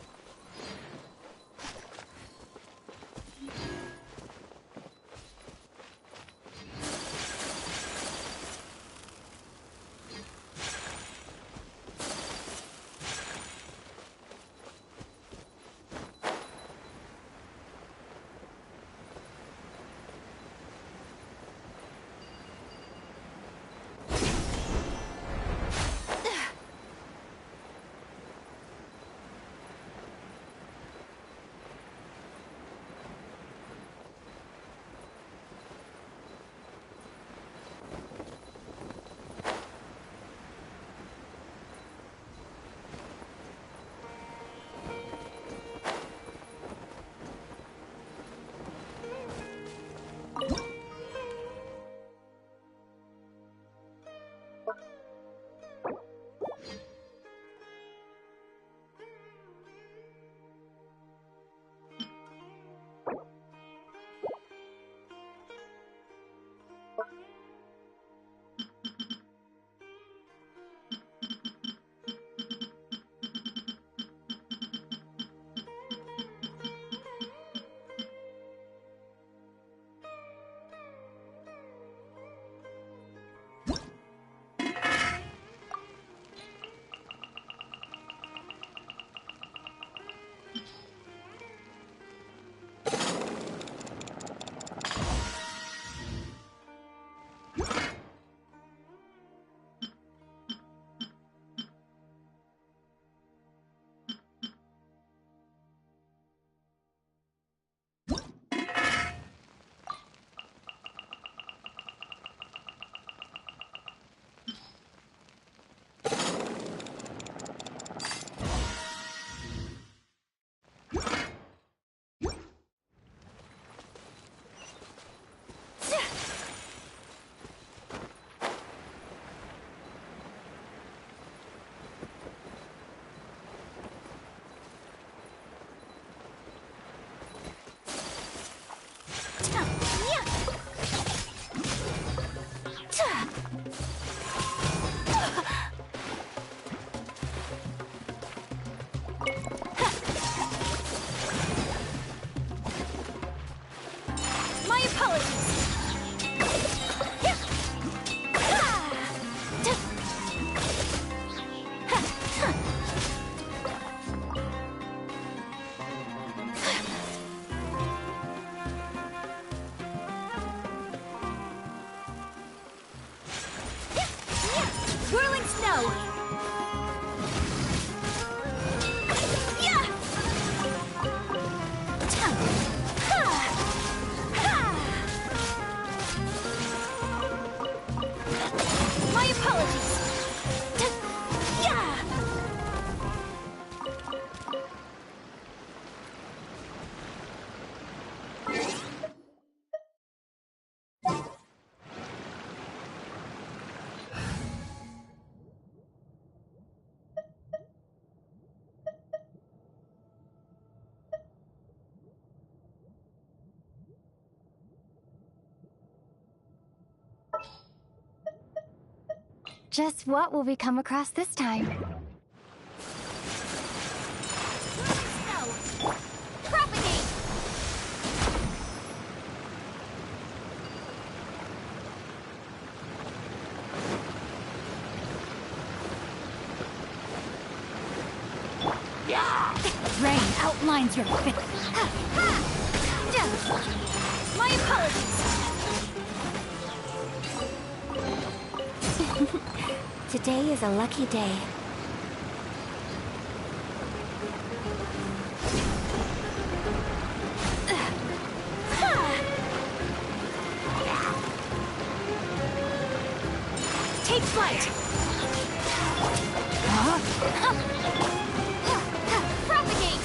Just what will we come across this time? Propagate! Rain outlines your fit. My apologies! Today is a lucky day. Take flight! Propagate!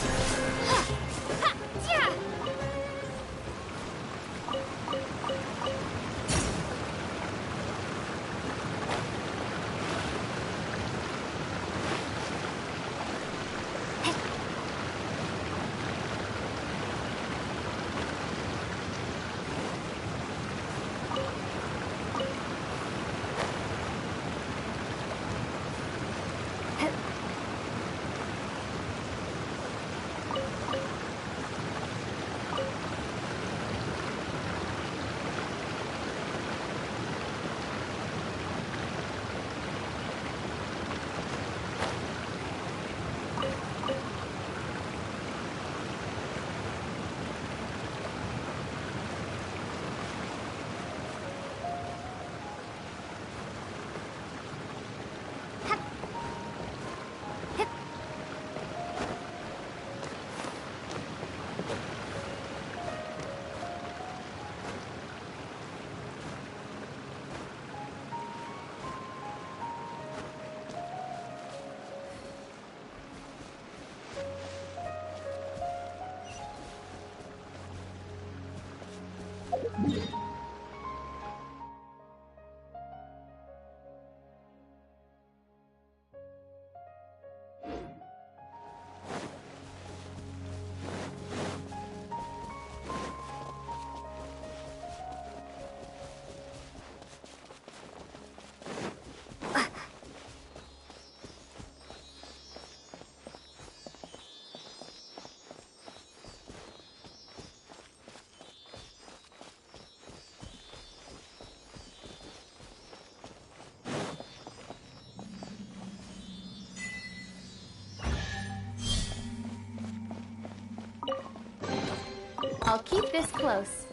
I'll keep this close.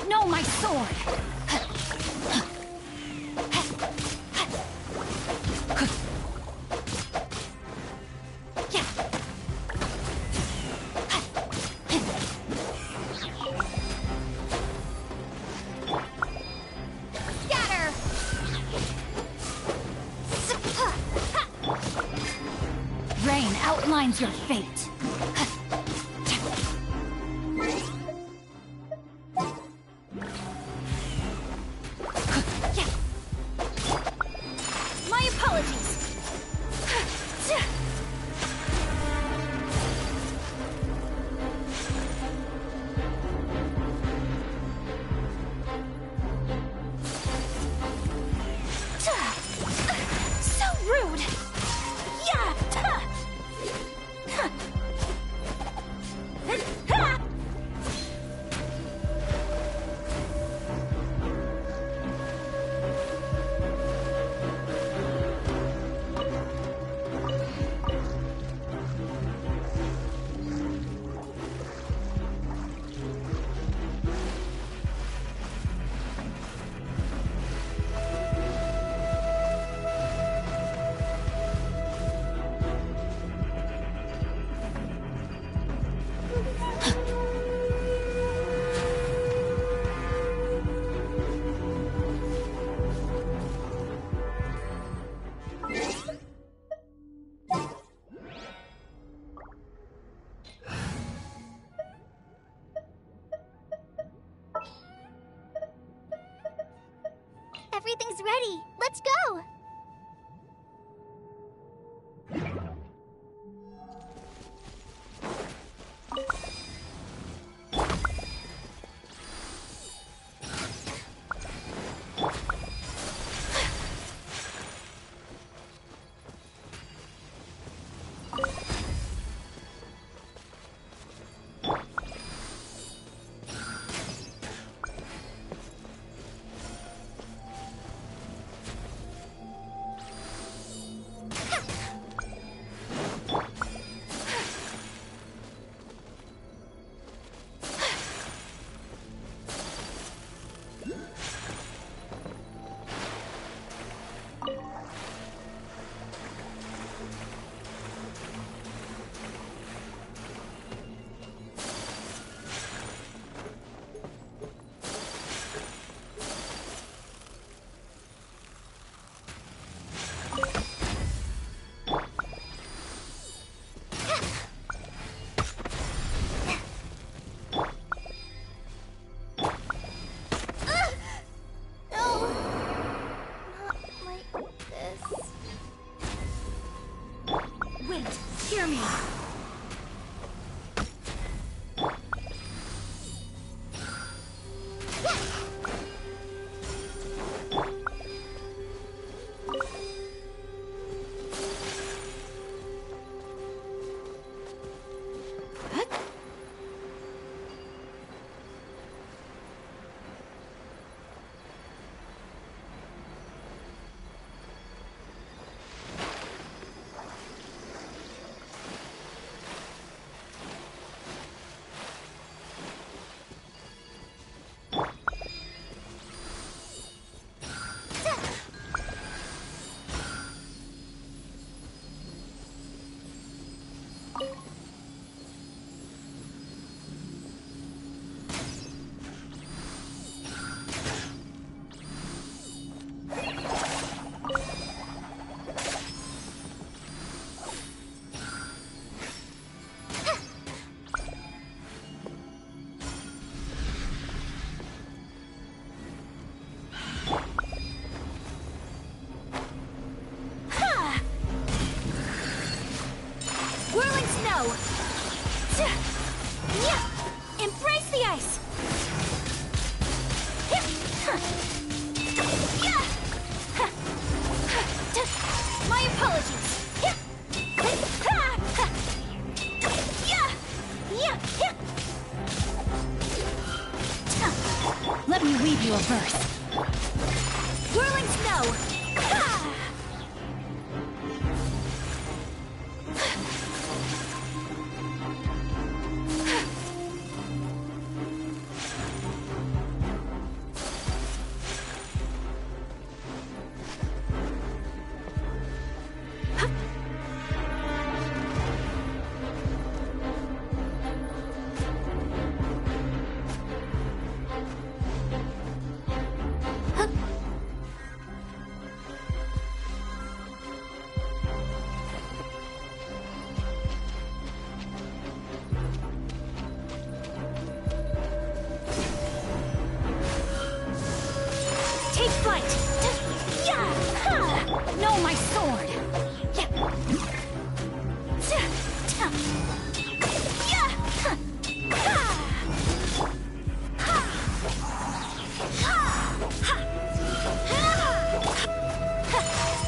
No, my sword! Scatter! Rain outlines your fate. My apologies! So rude! Yeah! ready. Let's go! Wait, hear me. Embrace the ice! My apologies! Let me weave you a verse. Whirling snow! Take flight! No, my sword!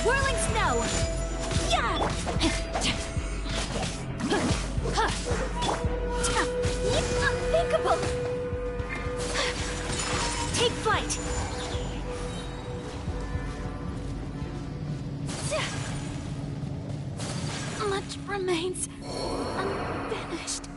Whirling snow! Unthinkable! Take flight! Much remains unfinished.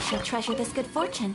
shall treasure this good fortune.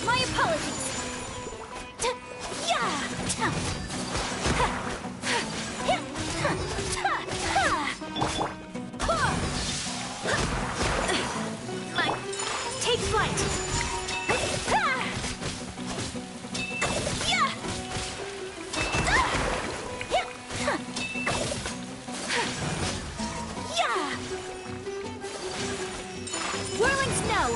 My apologies. Take flight. Whirling snow.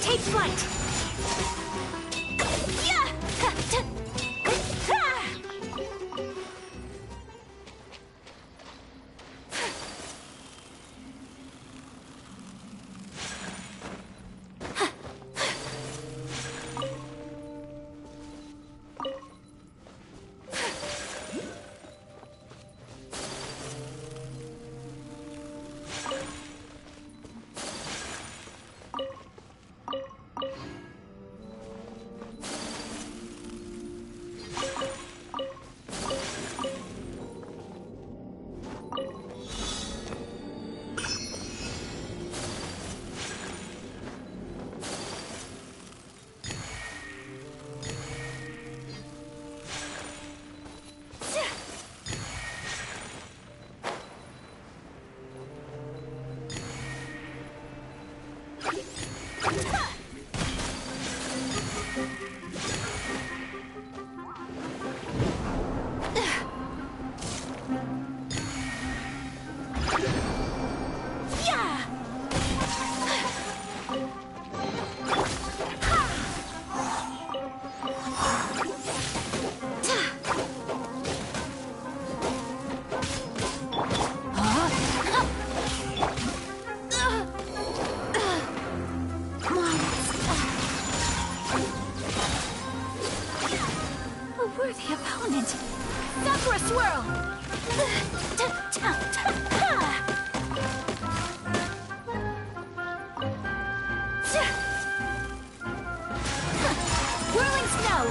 Take flight. A worthy opponent. Sakura swirl. Whirling snow.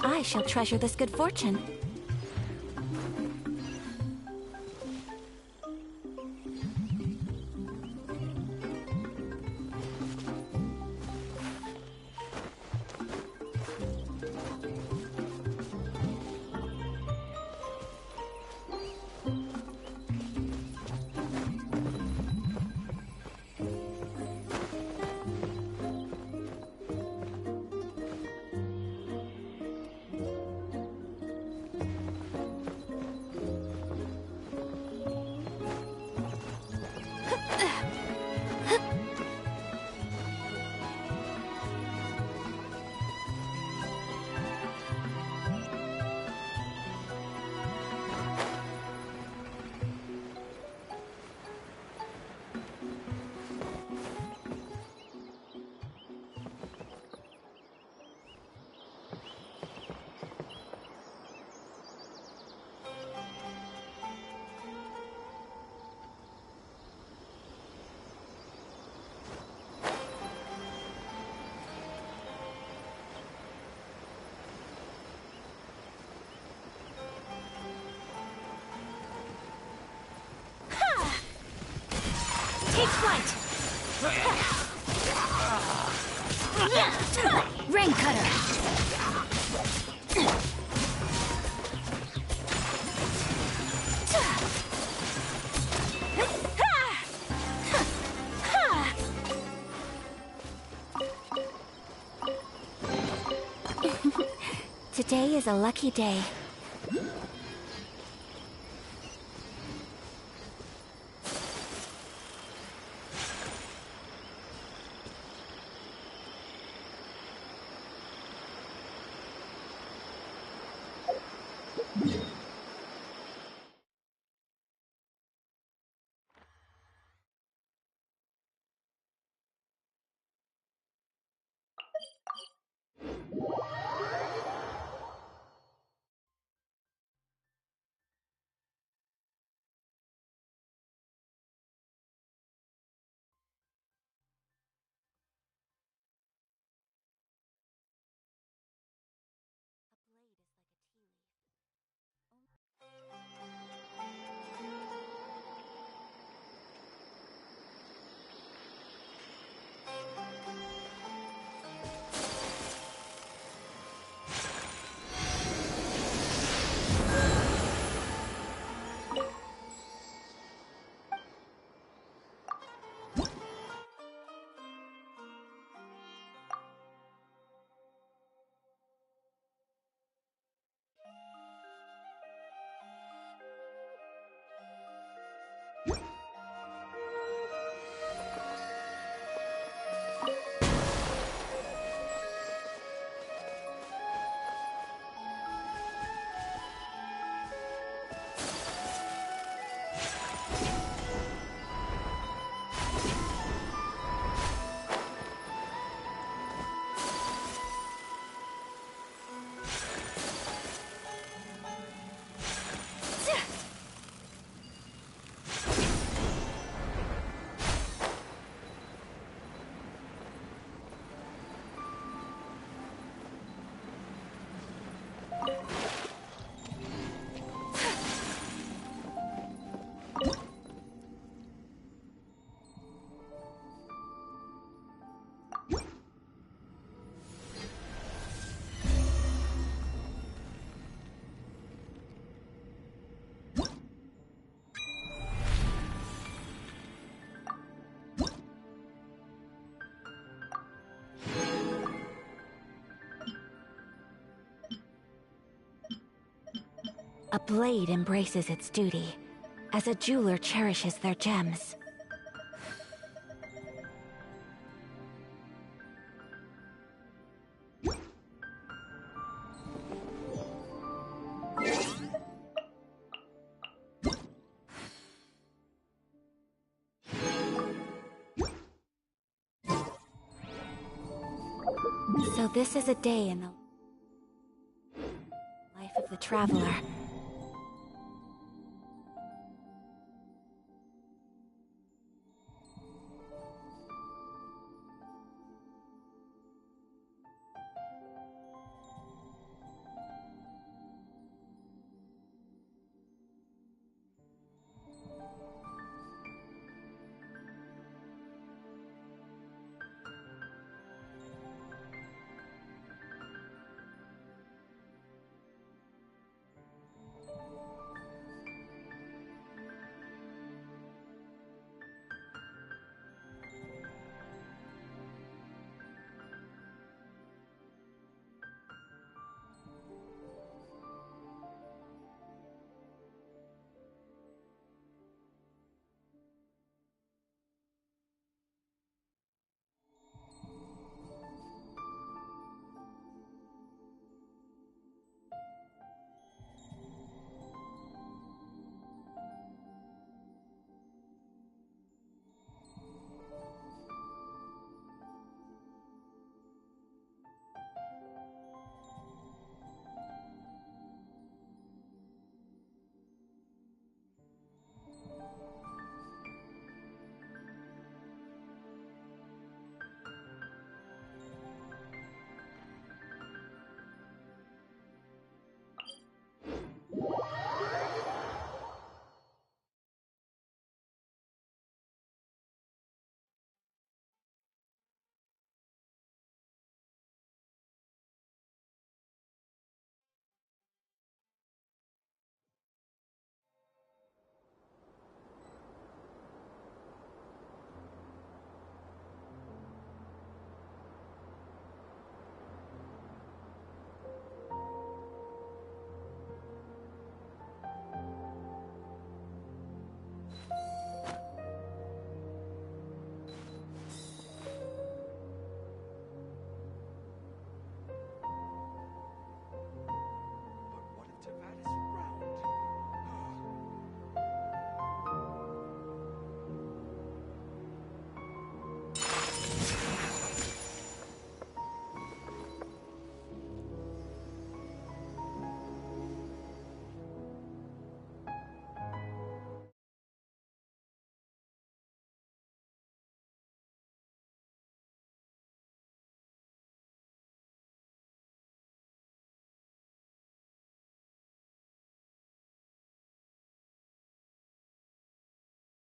I shall treasure this good fortune. Flight! Rain Cutter! Today is a lucky day. A blade embraces its duty, as a jeweler cherishes their gems. So this is a day in the life of the traveler.